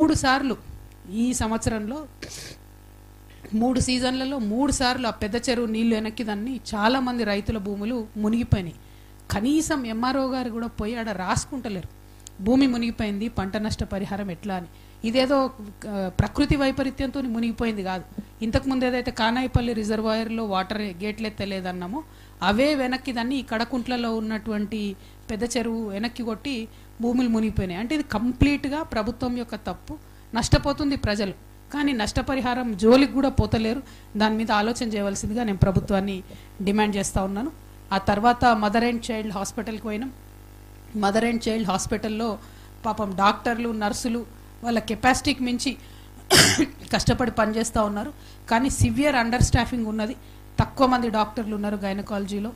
మూడు సార్లు ఈ సంవత్సరంలో 3 సీజన్లలో 3 సార్లు ఆ పెద్ద చెరువు నీళ్లు వెనక్కిదన్ని చాలా మంది రైతుల భూములు మునిగిపోయినాయి. కనీసం ఎంఆర్ఓ గారు కూడా పోయి ఆడ రాసుకుంటలేరు భూమి మునిగిపోయింది పంట నష్ట పరిహారం ఎట్లా అని. ఇదేదో ప్రకృతి వైపరీత్యంతో మునిగిపోయింది కాదు. ఇంతకుముందు ఏదైతే కానాయిపల్లి రిజర్వాయర్లో వాటర్ గేట్లు ఎత్తలేదన్నామో అవే వెనక్కి దాన్ని ఈ కడకుంట్లలో ఉన్నటువంటి పెద్ద చెరువు వెనక్కి కొట్టి భూములు మునిగిపోయినాయి. అంటే ఇది కంప్లీట్గా ప్రభుత్వం యొక్క తప్పు. నష్టపోతుంది ప్రజలు, కానీ నష్టపరిహారం జోలికి కూడా పోతలేరు. దాని మీద ఆలోచన చేయవలసిందిగా నేను ప్రభుత్వాన్ని డిమాండ్ చేస్తూ ఉన్నాను. ఆ తర్వాత మదర్ అండ్ చైల్డ్ హాస్పిటల్కి పోయినాం. మదర్ అండ్ చైల్డ్ హాస్పిటల్లో పాపం డాక్టర్లు నర్సులు వాళ్ళ కెపాసిటీకి మించి కష్టపడి పనిచేస్తూ ఉన్నారు. కానీ సివియర్ అండర్ స్టాఫింగ్ ఉన్నది. తక్కువ మంది డాక్టర్లు ఉన్నారు. గైనకాలజీలో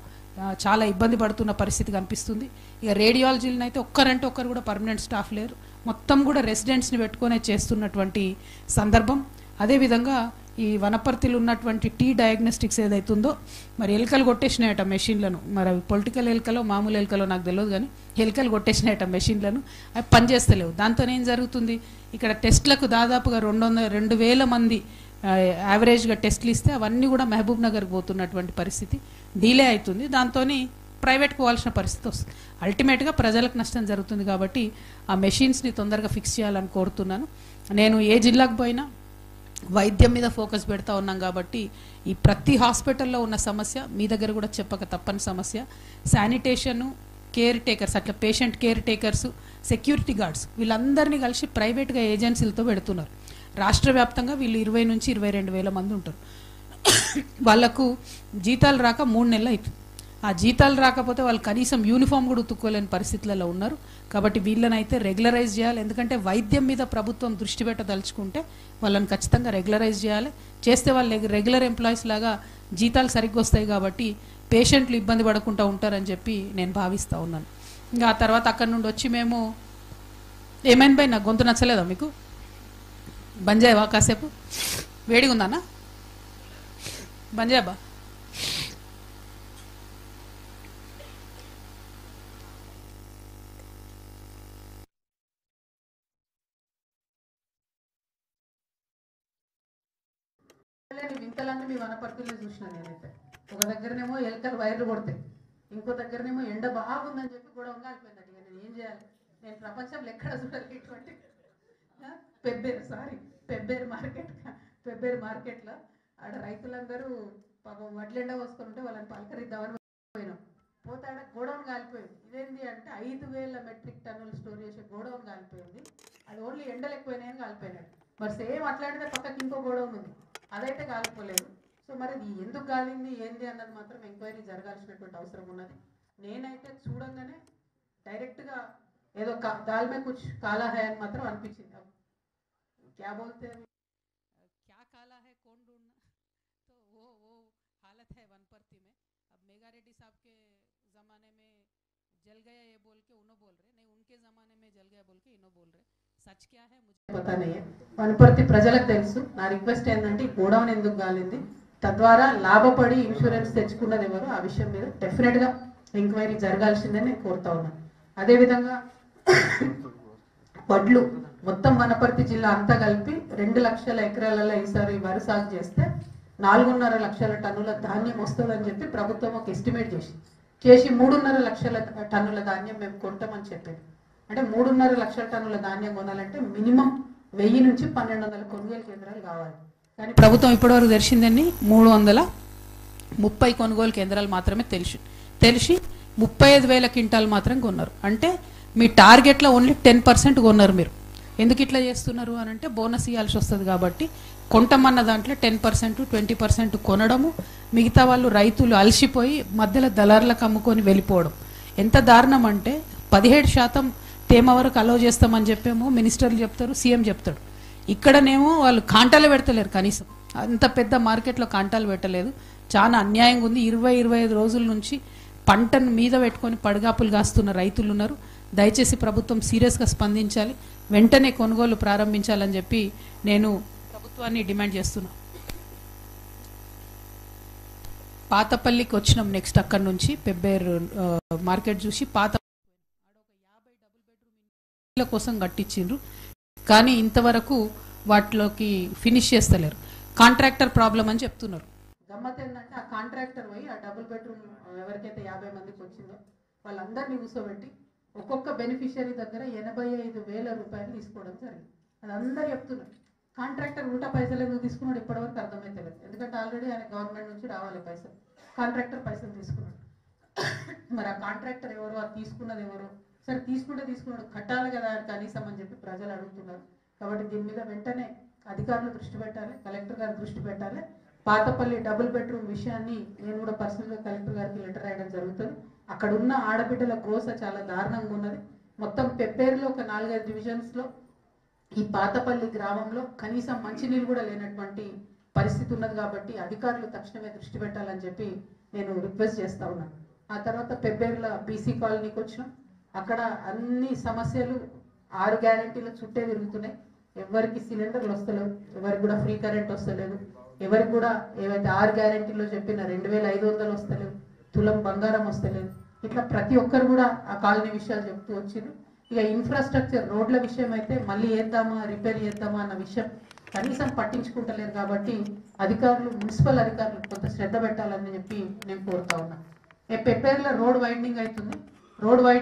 చాలా ఇబ్బంది పడుతున్న పరిస్థితి కనిపిస్తుంది. ఇక రేడియాలజీలను అయితే ఒక్కరంటే ఒక్కరు కూడా పర్మనెంట్ స్టాఫ్ లేరు. మొత్తం కూడా రెసిడెంట్స్ని పెట్టుకునే చేస్తున్నటువంటి సందర్భం. అదేవిధంగా ఈ వనపర్తిలో ఉన్నటువంటి టీ డయాగ్నోస్టిక్స్ ఏదైతుందో మరి ఎలుకలు కొట్టేసినాయట మెషిన్లను. మరి అవి పొలిటికల్ ఎలుకలో మామూలు ఎలుకలో నాకు తెలియదు, కానీ ఎలుకలు కొట్టేసినాయట మెషిన్లను. అవి పనిచేస్తలేవు. దాంతో ఏం జరుగుతుంది, ఇక్కడ టెస్ట్లకు దాదాపుగా 2,000 మంది యావరేజ్గా టెస్ట్లు ఇస్తే అవన్నీ కూడా మహబూబ్ నగర్కి పోతున్నటువంటి పరిస్థితి. డిలే అవుతుంది. దాంతో ప్రైవేట్కి పోవాల్సిన పరిస్థితి వస్తుంది. అల్టిమేట్గా ప్రజలకు నష్టం జరుగుతుంది. కాబట్టి ఆ మెషిన్స్ని తొందరగా ఫిక్స్ చేయాలని కోరుతున్నాను. నేను ఏ జిల్లాకు పోయినా వైద్యం మీద ఫోకస్ పెడతా ఉన్నాం. కాబట్టి ఈ ప్రతి హాస్పిటల్లో ఉన్న సమస్య మీ దగ్గర కూడా చెప్పక తప్పని సమస్య. శానిటేషను, కేర్ టేకర్స్, అట్లా patient caretakers, security guards వీళ్ళందరినీ కలిసి ప్రైవేట్గా ఏజెన్సీలతో పెడుతున్నారు. రాష్ట్ర వ్యాప్తంగా వీళ్ళు 20 నుంచి 22,000 మంది ఉంటారు. వాళ్లకు జీతాలు రాక 3 నెలలు అవుతుంది. ఆ జీతాలు రాకపోతే వాళ్ళు కనీసం యూనిఫామ్ కూడా ఉతుక్కోలేని పరిస్థితులలో ఉన్నారు. కాబట్టి వీళ్ళని అయితే రెగ్యులరైజ్ చేయాలి. ఎందుకంటే వైద్యం మీద ప్రభుత్వం దృష్టి పెట్టదలుచుకుంటే వాళ్ళని ఖచ్చితంగా రెగ్యులరైజ్ చేయాలి. చేస్తే వాళ్ళు రెగ్యులర్ ఎంప్లాయీస్ లాగా జీతాలు సరిగ్గా వస్తాయి. కాబట్టి పేషెంట్లు ఇబ్బంది పడకుండా ఉంటారని చెప్పి నేను భావిస్తూ ఉన్నాను. ఇంకా ఆ తర్వాత అక్కడి నుండి వచ్చి మేము ఏమైనా పోయి నాకు గొంతు నచ్చలేదా మీకు? బంజాయవా కాసేపు? వేడిగా ఉందన్నా? బంజాయబా? వింతలన్నీ మీ వనపర్తిలో చూసిన నేనైతే. ఒక దగ్గరనేమో ఎలుకలు వైర్లు కొడతాయి, ఇంకో దగ్గరనేమో ఎండ బాగుందని చెప్పి గొడవ కాలిపోయింది. ఇక నేను ఏం చేయాలి? నేను ప్రపంచంలో ఎక్కడ చూడాలి ఇటువంటి పెబ్బేరు మార్కెట్లో ఆడ రైతులందరూ పాపం వడ్లెండ పోసుకొని ఉంటే వాళ్ళని పలకరిద్దామని పోయినాం. పోతే ఆడ గోడౌన్ కాలిపోయింది. ఇదేంటి అంటే 5,000 మెట్రిక్ టన్నులు స్టోర్ చేసే గోడౌన్ కాలిపోయింది. అది ఓన్లీ ఎండలు ఎక్కువైనాయని కాలిపోయినాడు. మరి సేమ్ అట్లాంటిదే పక్కకి ఇంకో గోడౌన్ ఉంది, అదైతే కాలిపోలేదు. సో మరి ఇది ఎందుకు కాలింది ఏంది అన్నది మాత్రం ఎంక్వైరీ జరగాల్సినటువంటి అవసరం ఉన్నది. నేనైతే చూడంగానే డైరెక్ట్గా ఏదో దాల్మే కుచ్ కాలా హై అని మాత్రం అనిపించింది. क्या बोलते हैं, क्या काला है कौन ढूंढना, तो वो हालत है वनपर्ती में. अब मेगा रेड्डी साहब के ज़माने में जल गया ये बोल के उन्हों बोल रहे, नहीं उनके ज़माने में जल गया बोल के इन्हों बोल रहे. सच क्या है मुझे पता नहीं है. వనపర్తి ప్రజలకు తెలుసు. నా రిక్వెస్ట్ ఏంటంటే ఈ గోడౌన్ ఎందుకు గాలింది, తద్వారా లాభపడి ఇన్సూరెన్స్ తెచ్చుకున్నది ఎవరు, ఆ విషయం మీద డెఫినెట్గా ఎంక్వైరీ జరగాల్సిందని నేను కోరుతా ఉన్నాను. అదేవిధంగా వడ్లు మొత్తం వనపర్తి జిల్లా అంతా కలిపి 2 లక్షల ఎకరాలలో ఈసారి వరి సాగు చేస్తే 4.5 లక్షల టన్నుల ధాన్యం వస్తుందని చెప్పి ప్రభుత్వం ఒక ఎస్టిమేట్ చేసి 3.5 లక్షల టన్నుల ధాన్యం మేము కొంటామని చెప్పేది. అంటే 3.5 లక్షల టన్నుల ధాన్యం కొనాలంటే మినిమం 1000 నుంచి 1,200 కొనుగోలు కేంద్రాలు కావాలి. కానీ ప్రభుత్వం ఇప్పటివరకు తెరిచిందని 330 కొనుగోలు కేంద్రాలు మాత్రమే తెలిసి 35,000 క్వింటాలు మాత్రం కొన్నారు. అంటే మీ టార్గెట్లో ఓన్లీ 10% కొన్నారు. మీరు ఎందుకు ఇట్లా చేస్తున్నారు అని అంటే బోనస్ ఇవ్వాల్సి వస్తుంది కాబట్టి కొంటమన్న దాంట్లో 10%, 20% కొనడము, మిగతా వాళ్ళు రైతులు అలసిపోయి మధ్యలో దళారులకు అమ్ముకొని వెళ్ళిపోవడం. ఎంత దారుణం అంటే 17% తేమ వరకు అలౌ చేస్తామని చెప్పేమో మినిస్టర్లు చెప్తారు, సీఎం చెప్తాడు. ఇక్కడనేమో వాళ్ళు కాంటాలు పెడతలేరు. కనీసం అంత పెద్ద మార్కెట్లో కాంటాలు పెట్టలేదు. చాలా అన్యాయంగా ఉంది. 20-25 రోజుల నుంచి పంటను మీద పెట్టుకొని పడిగాపులు కాస్తున్న రైతులు ఉన్నారు. దయచేసి ప్రభుత్వం సీరియస్గా స్పందించాలి, వెంటనే కొనుగోలు ప్రారంభించాలని చెప్పి నేను ప్రభుత్వాన్ని డిమాండ్ చేస్తున్నా. పాతపల్లికి వచ్చినాం. నెక్స్ట్ అక్కడి నుంచి పెబ్బేరు మార్కెట్ చూసి పాత 50 డబుల్ బెడ్రూమ్ కోసం కట్టించిండ్రు. కానీ ఇంతవరకు వాటిలోకి ఫినిష్ చేస్తలేరు. కాంట్రాక్టర్ ప్రాబ్లం అని చెప్తున్నారు. గమ్మత్ ఏంటంటే ఆ కాంట్రాక్టర్ పోయి ఆ డబుల్ బెడ్రూమ్ ఎవరికైతే 50 మందికి వచ్చిందో వాళ్ళందరినీ కూర్చోబెట్టి ఒక్కొక్క బెనిఫిషియరీ దగ్గర 85,000 రూపాయలు తీసుకోవడం జరిగింది. అది అందరూ చెప్తున్నారు. కాంట్రాక్టర్ ఉల్టా పైసలు ఎందుకు తీసుకున్నాడు ఇప్పటివరకు అర్థమైతే లేదు. ఎందుకంటే ఆల్రెడీ ఆయన గవర్నమెంట్ నుంచి రావాలి పైసలు, కాంట్రాక్టర్ పైసలు తీసుకున్నాడు. మరి ఆ కాంట్రాక్టర్ ఎవరు, అది తీసుకున్నది ఎవరు? సరే తీసుకున్నాడు, కట్టాలి కదా కనీసం అని చెప్పి ప్రజలు అడుగుతున్నారు. కాబట్టి దీని మీద వెంటనే అధికారులు దృష్టి పెట్టాలి, కలెక్టర్ గారు దృష్టి పెట్టాలి. పాతపల్లి డబుల్ బెడ్రూమ్ విషయాన్ని నేను కూడా పర్సనల్గా కలెక్టర్ గారికి లెటర్ రాయడం జరుగుతుంది. అక్కడ ఉన్న ఆడబిడ్డల గోస చాలా దారుణంగా ఉన్నది. మొత్తం పెప్పేరులో ఒక 4-5 డివిజన్స్లో ఈ పాతపల్లి గ్రామంలో కనీసం మంచినీళ్ళు కూడా లేనటువంటి పరిస్థితి ఉన్నది. కాబట్టి అధికారులు తక్షణమే దృష్టి పెట్టాలని చెప్పి నేను రిక్వెస్ట్ చేస్తా ఉన్నాను. ఆ తర్వాత పెబ్బేరుల బీసీ కాలనీకి వచ్చినాం. అక్కడ అన్ని సమస్యలు 6 గ్యారెంటీల చుట్టే తిరుగుతున్నాయి. ఎవరికి సిలిండర్లు వస్తలేవు, ఎవరికి కూడా ఫ్రీ కరెంట్ వస్తలేదు, ఎవరికి కూడా ఏవైతే 6 గ్యారెంటీలో చెప్పిన 2,500 వస్తలేవు, తులం బంగారం వస్తలేదు. ఇట్లా ప్రతి ఒక్కరు కూడా ఆ కాలనీ విషయాలు చెప్తూ వచ్చింది. ఇక ఇన్ఫ్రాస్ట్రక్చర్ రోడ్ల విషయం అయితే మళ్ళీ చేద్దామా, రిపేర్ చేద్దామా అన్న విషయం కనీసం పట్టించుకుంటలేరు. కాబట్టి అధికారులు, మున్సిపల్ అధికారులు కొంత శ్రద్ధ పెట్టాలని చెప్పి నేను కోరుతా ఉన్నా. పెప్పేరులో రోడ్ వైండింగ్ అవుతుంది. Road winding